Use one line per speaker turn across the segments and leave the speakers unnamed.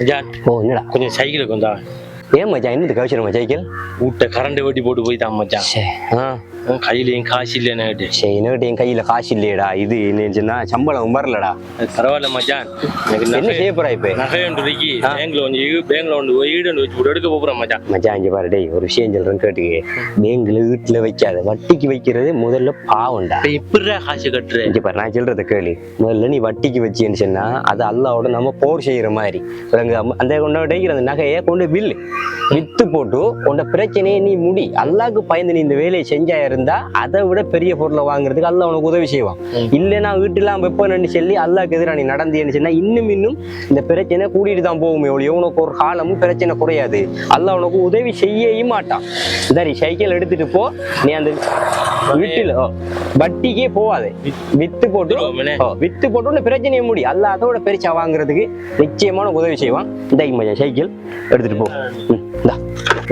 மச்சான்
ஓ என்னடா
கொஞ்சம் சைக்கிளுக்கு வந்தா
ஏன் மச்சான் என்னது கவச்சிடும் சைக்கிள்
வீட்டை கரண்ட் வெட்டி போட்டு போய் தான் மச்சான் கையிலையும் காசு இல்லைன்னு
சரி என்னகிட்ட என் கையில காசு இல்லையடா இது என்னச்சுன்னா சம்பளம் வரலடா
பரவாயில்ல மச்சான் எனக்கு
என்ன செய்ய போறா இப்ப
நகை ஒன்று இருக்கு பேங்க்ல ஒன்று ஈடு வச்சு போட்டு எடுக்க போறேன் மச்சான்
மச்சான் இங்க பாரு டேய் ஒரு விஷயம் சொல்றேன் கேட்டுக்கு பேங்க்ல வீட்டுல வைக்காத வட்டிக்கு வைக்கிறது முதல்ல பாவம்டா
இப்படிடா காசு கட்டுற
இங்க பாரு நான் சொல்றத கேளு முதல்ல நீ வட்டிக்கு வச்சேன்னு சொன்னா அது அல்லாவோட நம்ம போர் செய்யற மாதிரி அந்த கொண்டாடிக்கிற அந்த நகையை கொண்டு பில்லு வித்து போட்டு உன்ட பிரச்சனையை நீ முடி அல்லாக்கு பயந்து நீ இந்த வேலையை செஞ்சா இருந்தா அதை விட பெரிய பொருளை வாங்குறதுக்கு அல்லா உனக்கு உதவி செய்வான் இல்லைன்னா வீட்டுலாம் வெப்பன்னு சொல்லி அல்லாக்கு எதிராக நீ நடந்தேன்னு சொன்னா இன்னும் இந்த பிரச்சனை கூட்டிட்டு தான் போகுமே ஒழிய உனக்கு ஒரு காலமும் பிரச்சனை குறையாது அல்லா உனக்கு உதவி செய்யவும் மாட்டான் சரி சைக்கிள் எடுத்துட்டு போ நீ அந்த வீட்டுல வட்டிக்கே போவாது வித்து போட்டு உன்ன பிரச்சனையை முடி அல்ல அதோட பெருசா வாங்குறதுக்கு நிச்சயமான உதவி செய்வான் இந்த சைக்கிள் எடுத்துட்டு போ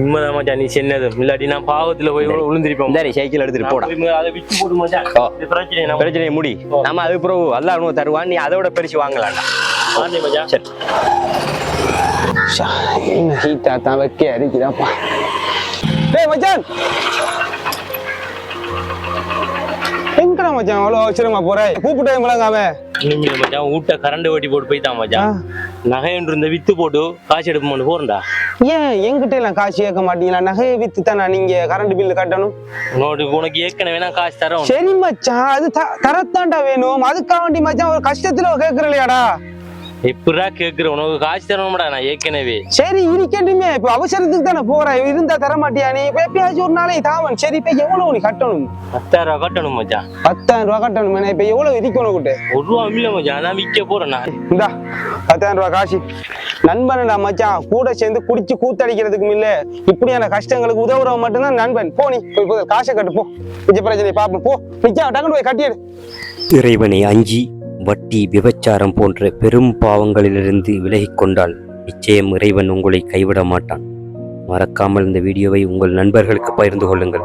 உண்மைதான் மச்சான் நீ சின்னது இல்லாட்டி நான் பாவத்துல போய் விழுந்திருப்பேன்
சரி சைக்கிள் எடுத்துட்டு போடா
அதை விட்டு போட்டு மச்சான்
பிரச்சனையை முடி நம்ம அது பிறகு அல்லா உனக்கு தருவான் நீ அதோட பெருசு வாங்கலாம்டா சரி தான் வைக்க அடிக்கிறாப்பா டேய் மச்சான் எங்கடா மச்சான் அவ்வளோ அவசரமா போற கூப்பிட்டே மிளகாம
மச்சான் வீட்டை கரண்ட் வெட்டி போட்டு போய்தான் மச்சான் நகை ஒன்று இருந்த வித்து போட்டு காசு எடுப்போம்னு போறேன்டா
ஏன் என்கிட்ட எல்லாம் காசு கேட்க மாட்டீங்களா நகையை வித்து தானே நீங்க கரண்ட் பில்லு கட்டணும்
உனக்கு ஏற்கனவே நான் காசு தரோம்
சரி மச்சான் அது தரத்தாண்டா வேணும் அதுக்காக வேண்டி மச்சான் ஒரு கஷ்டத்துல கேட்கற இல்லையாடா
எப்படா கேக்குற உனக்கு காசு தரணும்டா நான் ஏற்கனவே
சரி இருக்கட்டுமே இப்ப அவசரத்துக்கு தானே போறேன் இருந்தா தர மாட்டியா நீ இப்ப எப்பயாச்சும் ஒரு நாளைக்கு தாவன் சரி இப்ப எவ்வளவு நீ கட்டணும்
10,000 ரூபாய் கட்டணும் மச்சான்
10,000 ரூபாய் கட்டணும் இப்ப எவ்வளவு இருக்கணும் கிட்ட
ஒரு ரூபா இல்ல மச்சான் நான் விற்க போறேன் நான்
இந்தா 10,000 ரூபாய் காசு நண்பன்டா மச்சான் கூட சேர்ந்து குடிச்சு கூத்தடிக்கிறதுக்கும் இல்ல இப்படியான கஷ்டங்களுக்கு உதவுறவ மட்டும்தான் நண்பன் போ நீ போய் காசை கட்டு போ நிஜ பிரச்சனை பாப்போம் போ நிச்சயம் டக்குனு போய் கட்டிடு
இறைவனை அஞ்சி வட்டி விபச்சாரம் போன்ற பெரும் பாவங்களிலிருந்து விலகிக் கொண்டால் நிச்சயம் இறைவன் உங்களை கைவிட மாட்டான். மறக்காமல் இந்த வீடியோவை உங்கள் நண்பர்களுக்கு பகிர்ந்து கொள்ளுங்கள்.